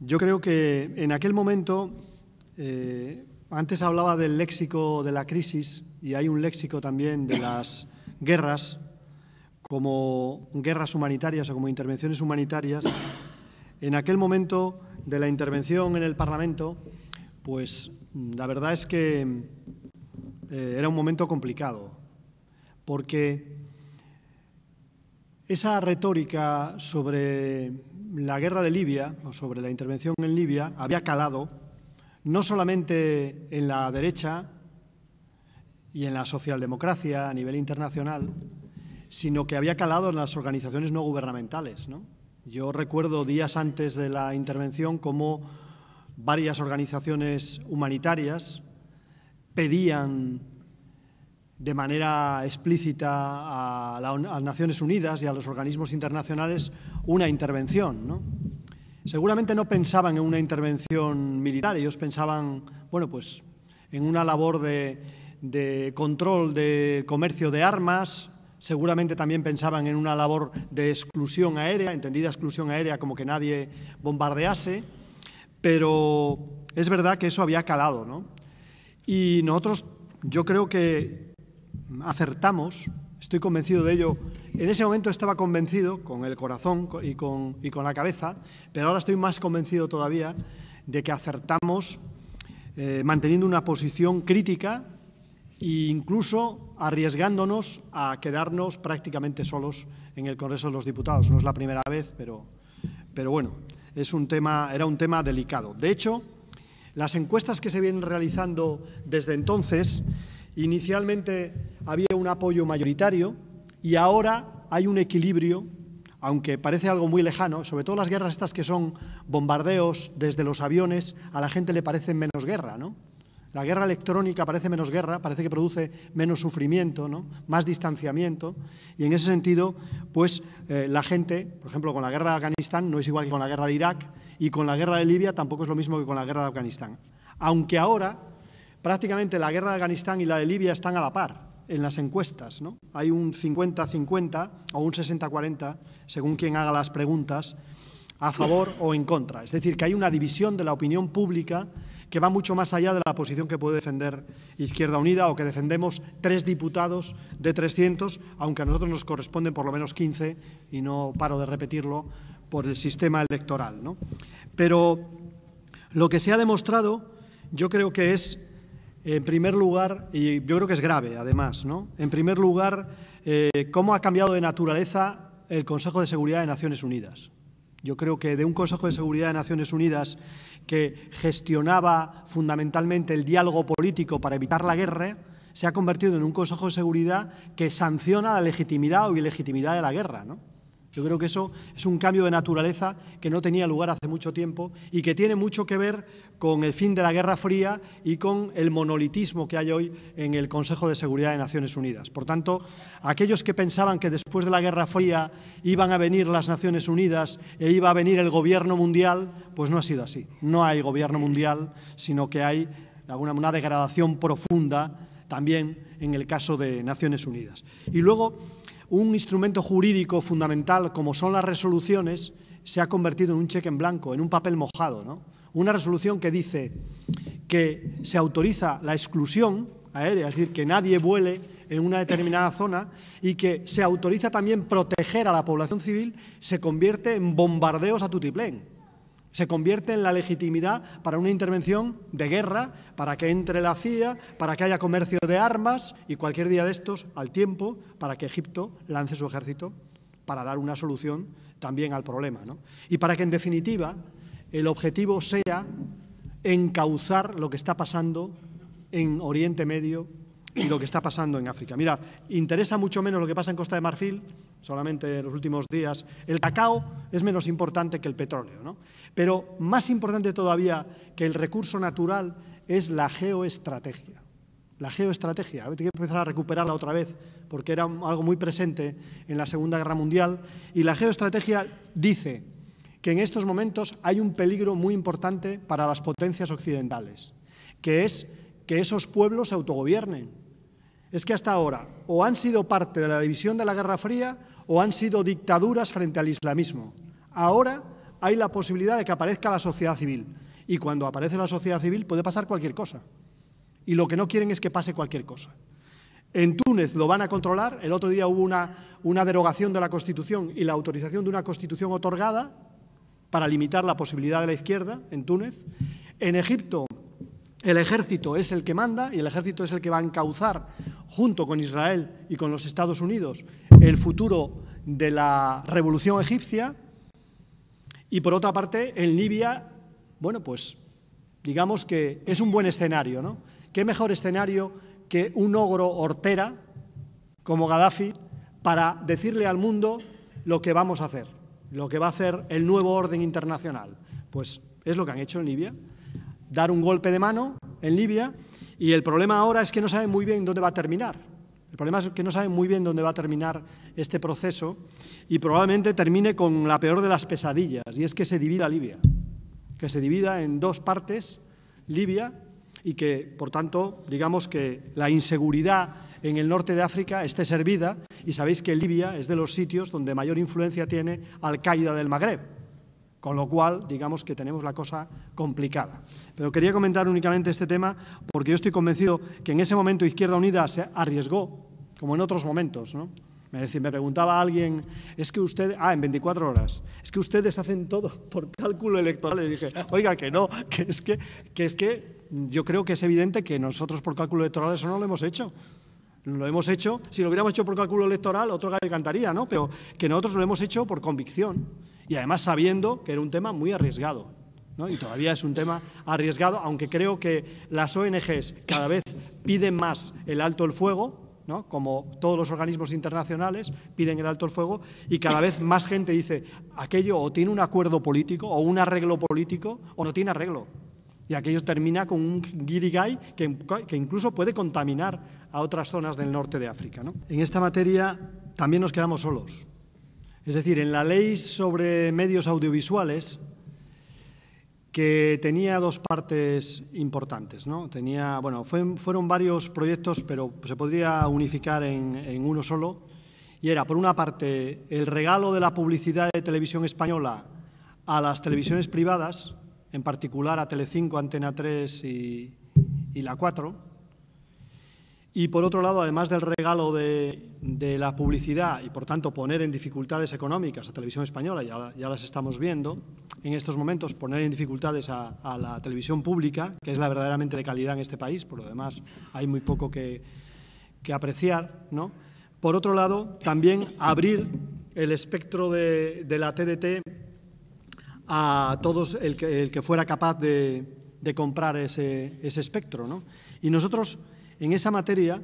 Yo creo que en aquel momento, antes hablaba del léxico de la crisis y hay un léxico también de las guerras, como guerras humanitarias o como intervenciones humanitarias. En aquel momento de la intervención en el Parlamento, pues la verdad es que era un momento complicado, porque esa retórica sobre la guerra de Libia o sobre la intervención en Libia había calado no solamente en la derecha y en la socialdemocracia a nivel internacional, sino que había calado en las organizaciones no gubernamentales, ¿no? Yo recuerdo días antes de la intervención cómo varias organizaciones humanitarias pedían de manera explícita a las Naciones Unidas y a los organismos internacionales una intervención, ¿no? Seguramente no pensaban en una intervención militar, ellos pensaban, bueno, pues en una labor de control de comercio de armas, seguramente también pensaban en una labor de exclusión aérea, entendida exclusión aérea como que nadie bombardease, pero es verdad que eso había calado, ¿no? Y nosotros, yo creo que acertamos, estoy convencido de ello. En ese momento estaba convencido con el corazón y con la cabeza, pero ahora estoy más convencido todavía de que acertamos manteniendo una posición crítica e incluso arriesgándonos a quedarnos prácticamente solos en el Congreso de los Diputados. No es la primera vez, pero bueno, era un tema delicado. De hecho, las encuestas que se vienen realizando desde entonces, inicialmente había un apoyo mayoritario y ahora hay un equilibrio, aunque parece algo muy lejano. Sobre todo las guerras estas que son bombardeos desde los aviones, a la gente le parece menos guerra, ¿no? La guerra electrónica parece menos guerra, parece que produce menos sufrimiento, ¿no? Más distanciamiento, y en ese sentido, pues la gente, por ejemplo, con la guerra de Afganistán no es igual que con la guerra de Irak, y con la guerra de Libia tampoco es lo mismo que con la guerra de Afganistán. Aunque ahora prácticamente la guerra de Afganistán y la de Libia están a la par en las encuestas, ¿no? Hay un 50-50 o un 60-40, según quien haga las preguntas, a favor o en contra. Es decir, que hay una división de la opinión pública que va mucho más allá de la posición que puede defender Izquierda Unida o que defendemos 3 diputados de 300, aunque a nosotros nos corresponden por lo menos 15, y no paro de repetirlo, por el sistema electoral, ¿no? Pero lo que se ha demostrado, yo creo que es, en primer lugar, y yo creo que es grave además, ¿no? En primer lugar, cómo ha cambiado de naturaleza el Consejo de Seguridad de Naciones Unidas. Yo creo que de un Consejo de Seguridad de Naciones Unidas que gestionaba fundamentalmente el diálogo político para evitar la guerra, se ha convertido en un Consejo de Seguridad que sanciona la legitimidad o ilegitimidad de la guerra, ¿no? Yo creo que eso es un cambio de naturaleza que no tenía lugar hace mucho tiempo y que tiene mucho que ver con el fin de la Guerra Fría y con el monolitismo que hay hoy en el Consejo de Seguridad de Naciones Unidas. Por tanto, aquellos que pensaban que después de la Guerra Fría iban a venir las Naciones Unidas e iba a venir el gobierno mundial, pues no ha sido así. No hay gobierno mundial, sino que hay una degradación profunda también en el caso de Naciones Unidas. Y luego, un instrumento jurídico fundamental como son las resoluciones se ha convertido en un cheque en blanco, en un papel mojado, ¿no? Una resolución que dice que se autoriza la exclusión aérea, es decir, que nadie vuele en una determinada zona, y que se autoriza también proteger a la población civil, se convierte en bombardeos a tutiplén. Se convierte en la legitimidad para una intervención de guerra, para que entre la CIA, para que haya comercio de armas y cualquier día de estos, al tiempo, para que Egipto lance su ejército para dar una solución también al problema, ¿no? Y para que, en definitiva, el objetivo sea encauzar lo que está pasando en Oriente Medio y lo que está pasando en África. Mira, interesa mucho menos lo que pasa en Costa de Marfil, solamente en los últimos días. El cacao es menos importante que el petróleo, ¿no? Pero más importante todavía que el recurso natural es la geoestrategia. La geoestrategia, hay que empezar a recuperarla otra vez, porque era algo muy presente en la Segunda Guerra Mundial. Y la geoestrategia dice que en estos momentos hay un peligro muy importante para las potencias occidentales, que es que esos pueblos se autogobiernen. Es que hasta ahora o han sido parte de la división de la Guerra Fría o han sido dictaduras frente al islamismo. Ahora hay la posibilidad de que aparezca la sociedad civil. Y cuando aparece la sociedad civil puede pasar cualquier cosa. Y lo que no quieren es que pase cualquier cosa. En Túnez lo van a controlar. El otro día hubo una derogación de la Constitución y la autorización de una Constitución otorgada para limitar la posibilidad de la izquierda en Túnez. En Egipto el ejército es el que manda y el ejército es el que va a encauzar, junto con Israel y con los Estados Unidos, el futuro de la revolución egipcia. Y por otra parte, en Libia, bueno, pues digamos que es un buen escenario, ¿no? ¿Qué mejor escenario que un ogro hortera como Gaddafi para decirle al mundo lo que vamos a hacer, lo que va a hacer el nuevo orden internacional? Pues es lo que han hecho en Libia, dar un golpe de mano en Libia, y el problema ahora es que no saben muy bien dónde va a terminar. El problema es que no saben muy bien dónde va a terminar este proceso y probablemente termine con la peor de las pesadillas, y es que se divida Libia, que se divida en dos partes Libia y que, por tanto, digamos que la inseguridad en el norte de África esté servida, y sabéis que Libia es de los sitios donde mayor influencia tiene Al-Qaeda del Magreb, con lo cual, digamos que tenemos la cosa complicada. Pero quería comentar únicamente este tema porque yo estoy convencido que en ese momento Izquierda Unida se arriesgó, como en otros momentos, ¿no? Me preguntaba alguien, es que ustedes, en 24 horas, es que ustedes hacen todo por cálculo electoral. Le dije, oiga, que no, que es que yo creo que es evidente que nosotros por cálculo electoral eso no lo hemos hecho. Lo hemos hecho, si lo hubiéramos hecho por cálculo electoral, otro gallo cantaría, ¿no? Pero que nosotros lo hemos hecho por convicción y además sabiendo que era un tema muy arriesgado, ¿no? Y todavía es un tema arriesgado, aunque creo que las ONGs cada vez piden más el alto el fuego, ¿no? Como todos los organismos internacionales piden el alto el fuego, y cada vez más gente dice aquello o tiene un acuerdo político o un arreglo político o no tiene arreglo. Y aquello termina con un guirigay que incluso puede contaminar a otras zonas del norte de África, ¿no? En esta materia también nos quedamos solos. Es decir, en la ley sobre medios audiovisuales, que tenía dos partes importantes, ¿no? Fueron varios proyectos, pero se podría unificar en uno solo. Y era, por una parte, el regalo de la publicidad de Televisión Española a las televisiones privadas, en particular a Telecinco, Antena 3 y la 4. Y, por otro lado, además del regalo de la publicidad y, por tanto, poner en dificultades económicas a Televisión Española, ya las estamos viendo en estos momentos, poner en dificultades a la televisión pública, que es la verdaderamente de calidad en este país, por lo demás hay muy poco que apreciar, ¿no? Por otro lado, también abrir el espectro de la TDT a todos el que fuera capaz de comprar ese espectro, ¿no? Y nosotros, en esa materia,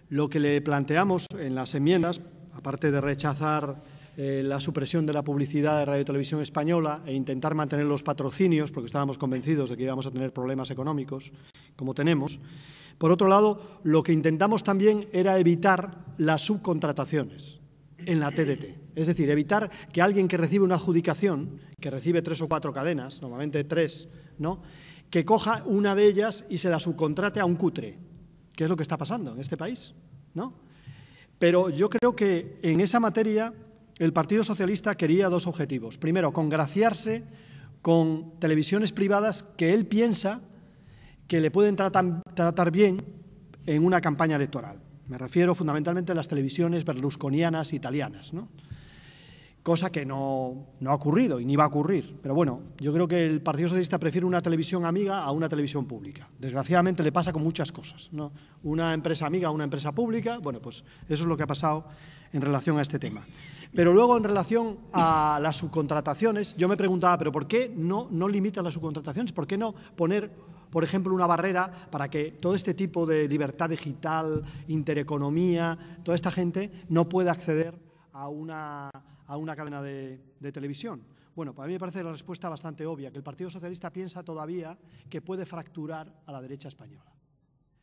lo que le planteamos en las enmiendas, aparte de rechazar la supresión de la publicidad de Radio y Televisión Española e intentar mantener los patrocinios, porque estábamos convencidos de que íbamos a tener problemas económicos, como tenemos. Por otro lado, lo que intentamos también era evitar las subcontrataciones en la TDT. Es decir, evitar que alguien que recibe una adjudicación, que recibe 3 o 4 cadenas, normalmente 3, ¿no?, que coja una de ellas y se la subcontrate a un cutre, que es lo que está pasando en este país, ¿no? Pero yo creo que en esa materia el Partido Socialista quería dos objetivos. Primero, congraciarse con televisiones privadas que él piensa que le pueden tratar bien en una campaña electoral. Me refiero fundamentalmente a las televisiones berlusconianas italianas, ¿no? Cosa que no ha ocurrido y ni va a ocurrir. Pero bueno, yo creo que el Partido Socialista prefiere una televisión amiga a una televisión pública. Desgraciadamente le pasa con muchas cosas, ¿no? Una empresa amiga a una empresa pública, bueno, pues eso es lo que ha pasado en relación a este tema. Pero luego, en relación a las subcontrataciones, yo me preguntaba, ¿pero por qué no limitan las subcontrataciones? ¿Por qué no poner, por ejemplo, una barrera para que todo este tipo de libertad digital, intereconomía, toda esta gente no pueda acceder a una cadena de televisión? Bueno, para mí me parece la respuesta bastante obvia, que el Partido Socialista piensa todavía que puede fracturar a la derecha española.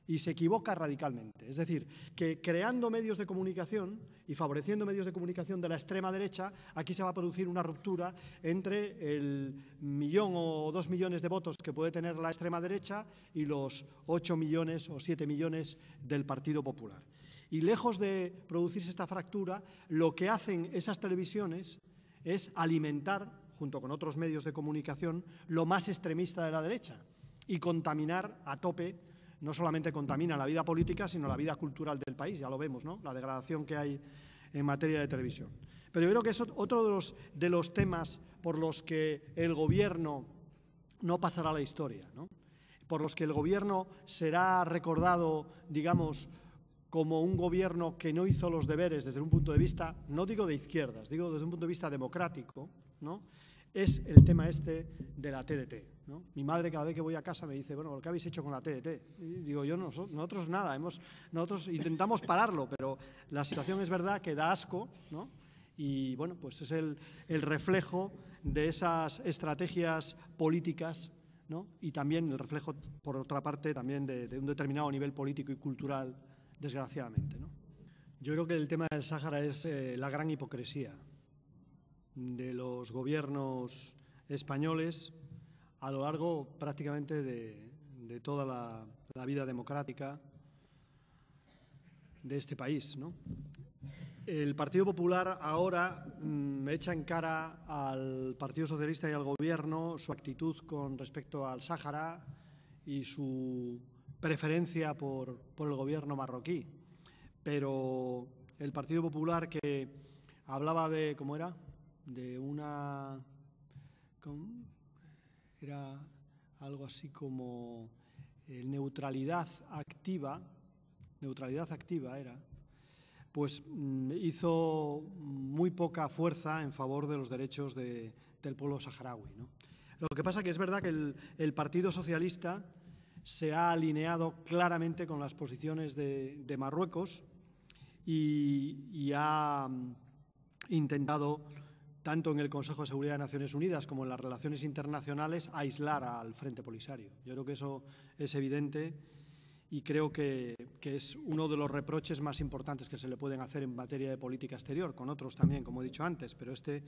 Y se equivoca radicalmente. Es decir, que creando medios de comunicación y favoreciendo medios de comunicación de la extrema derecha, aquí se va a producir una ruptura entre el 1 o 2 millones de votos que puede tener la extrema derecha y los 8 millones o 7 millones del Partido Popular. Y lejos de producirse esta fractura, lo que hacen esas televisiones es alimentar junto con otros medios de comunicación, lo más extremista de la derecha y contaminar a tope. No solamente contamina la vida política, sino la vida cultural del país, ya lo vemos, ¿no? La degradación que hay en materia de televisión. Pero yo creo que es otro de los temas por los que el Gobierno no pasará a la historia, ¿no? Por los que el Gobierno será recordado, digamos, como un Gobierno que no hizo los deberes desde un punto de vista, no digo de izquierdas, digo desde un punto de vista democrático, ¿no? Es el tema este de la TDT, ¿no? Mi madre cada vez que voy a casa me dice, bueno, ¿qué habéis hecho con la TDT? Y digo yo, nosotros nada, nosotros intentamos pararlo, pero la situación es verdad que da asco, ¿no? Y bueno, pues es el reflejo de esas estrategias políticas, ¿no? Y también el reflejo, por otra parte, también de un determinado nivel político y cultural, desgraciadamente, ¿no? Yo creo que el tema del Sáhara es la gran hipocresía de los gobiernos españoles a lo largo prácticamente de toda la vida democrática de este país, ¿no? El Partido Popular ahora echa en cara al Partido Socialista y al Gobierno su actitud con respecto al Sáhara y su preferencia por el Gobierno marroquí. Pero el Partido Popular, que hablaba de, ¿cómo era?, de una, era algo así como neutralidad activa era, pues hizo muy poca fuerza en favor de los derechos del pueblo saharaui, ¿no? Lo que pasa que es verdad que el Partido Socialista se ha alineado claramente con las posiciones de Marruecos y ha intentado, tanto en el Consejo de Seguridad de Naciones Unidas como en las relaciones internacionales, aislar al Frente Polisario. Yo creo que eso es evidente y creo que es uno de los reproches más importantes que se le pueden hacer en materia de política exterior, con otros también, como he dicho antes, pero este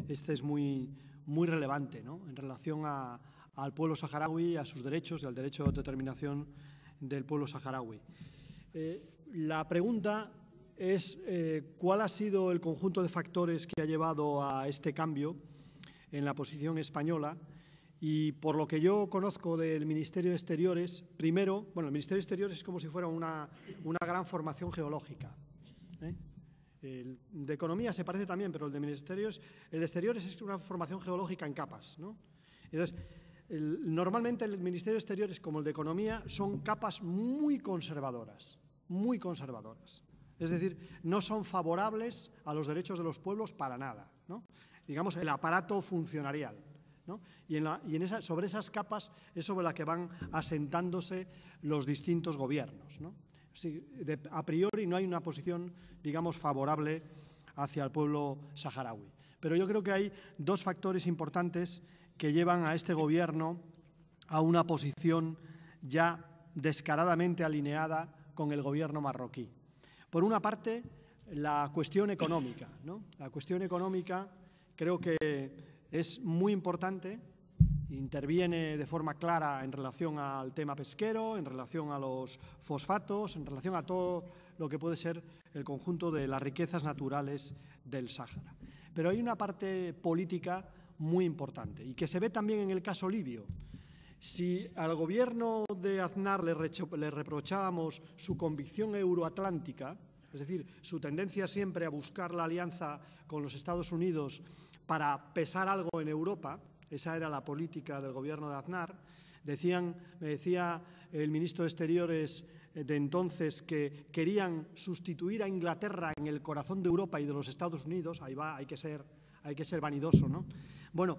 es muy relevante, ¿no?, en relación al pueblo saharaui, a sus derechos y al derecho de autodeterminación del pueblo saharaui. La pregunta es cuál ha sido el conjunto de factores que ha llevado a este cambio en la posición española. Y por lo que yo conozco del Ministerio de Exteriores, primero, bueno, el Ministerio de Exteriores es como si fuera una gran formación geológica, ¿eh? El de Economía se parece también, pero el de Exteriores es una formación geológica en capas, ¿no? Entonces, normalmente el Ministerio de Exteriores, como el de Economía, son capas muy conservadoras, muy conservadoras. Es decir, no son favorables a los derechos de los pueblos para nada, ¿no? Digamos, el aparato funcionarial, ¿no? Y sobre esas capas es sobre las que van asentándose los distintos gobiernos, ¿no? Sí, a priori no hay una posición, digamos, favorable hacia el pueblo saharaui. Pero yo creo que hay dos factores importantes que llevan a este gobierno a una posición ya descaradamente alineada con el gobierno marroquí. Por una parte, la cuestión económica, ¿no? La cuestión económica creo que es muy importante, interviene de forma clara en relación al tema pesquero, en relación a los fosfatos, en relación a todo lo que puede ser el conjunto de las riquezas naturales del Sáhara. Pero hay una parte política muy importante y que se ve también en el caso libio. Si al gobierno de Aznar le reprochábamos su convicción euroatlántica, es decir, su tendencia siempre a buscar la alianza con los Estados Unidos para pesar algo en Europa, esa era la política del gobierno de Aznar. Me decía el ministro de Exteriores de entonces que querían sustituir a Inglaterra en el corazón de Europa y de los Estados Unidos. Ahí va, hay que ser vanidoso, ¿no? Bueno,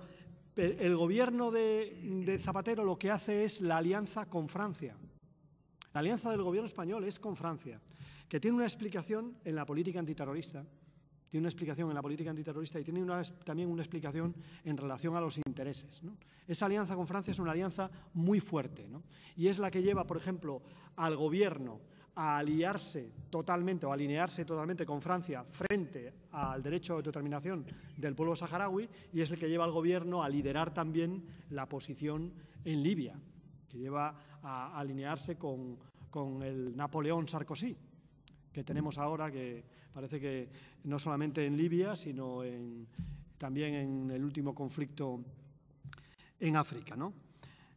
el gobierno de Zapatero lo que hace es la alianza con Francia. La alianza del gobierno español es con Francia, que tiene una explicación en la política antiterrorista. Tiene una explicación en la política antiterrorista y tiene también una explicación en relación a los intereses, ¿no? Esa alianza con Francia es una alianza muy fuerte, ¿no? Y es la que lleva, por ejemplo, al gobierno a aliarse totalmente o alinearse totalmente con Francia frente al derecho de autodeterminación del pueblo saharaui, y es el que lleva al gobierno a liderar también la posición en Libia, que lleva a alinearse con el Napoleón Sarkozy que tenemos ahora, que parece que no solamente en Libia, sino también en el último conflicto en África, ¿no?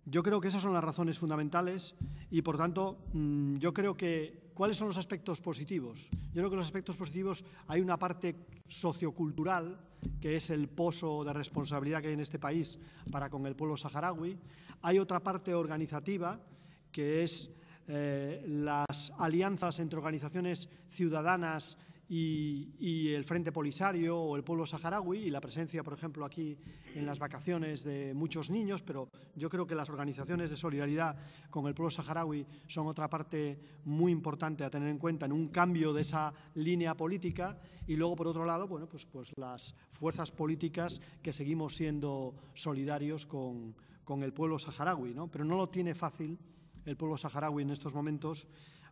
Yo creo que esas son las razones fundamentales y, por tanto, yo creo que ¿cuáles son los aspectos positivos? Yo creo que los aspectos positivos hay una parte sociocultural, que es el pozo de responsabilidad que hay en este país para con el pueblo saharaui. Hay otra parte organizativa, que es las alianzas entre organizaciones ciudadanas y el Frente Polisario o el pueblo saharaui y la presencia, por ejemplo, aquí en las vacaciones de muchos niños, pero yo creo que las organizaciones de solidaridad con el pueblo saharaui son otra parte muy importante a tener en cuenta en un cambio de esa línea política. Y luego, por otro lado, bueno, pues las fuerzas políticas que seguimos siendo solidarios con el pueblo saharaui, ¿no? Pero no lo tiene fácil el pueblo saharaui en estos momentos,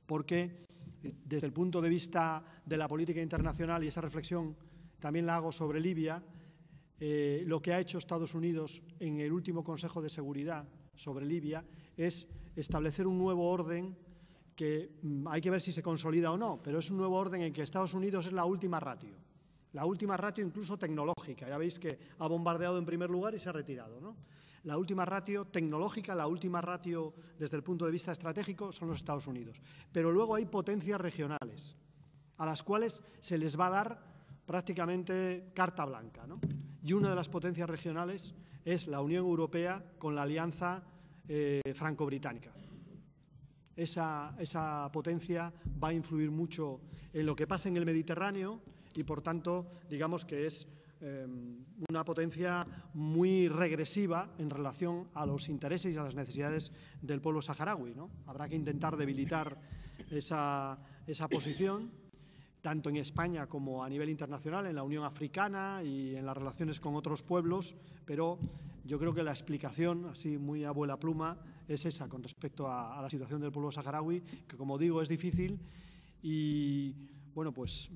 porque desde el punto de vista de la política internacional, y esa reflexión también la hago sobre Libia, lo que ha hecho Estados Unidos en el último Consejo de Seguridad sobre Libia es establecer un nuevo orden que hay que ver si se consolida o no, pero es un nuevo orden en que Estados Unidos es la última ratio incluso tecnológica. Ya veis que ha bombardeado en primer lugar y se ha retirado, ¿no? La última ratio tecnológica, la última ratio desde el punto de vista estratégico son los Estados Unidos. Pero luego hay potencias regionales a las cuales se les va a dar prácticamente carta blanca, ¿no? Y una de las potencias regionales es la Unión Europea con la alianza franco-británica. Esa potencia va a influir mucho en lo que pasa en el Mediterráneo y, por tanto, digamos que es una potencia muy regresiva en relación a los intereses y a las necesidades del pueblo saharaui, ¿no? Habrá que intentar debilitar esa posición, tanto en España como a nivel internacional, en la Unión Africana y en las relaciones con otros pueblos, pero yo creo que la explicación, así muy a vuela pluma, es esa con respecto a la situación del pueblo saharaui, que, como digo, es difícil y, bueno, pues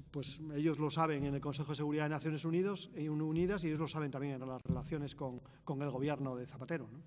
ellos lo saben en el Consejo de Seguridad de Naciones Unidas y ellos lo saben también en las relaciones con el gobierno de Zapatero, ¿no?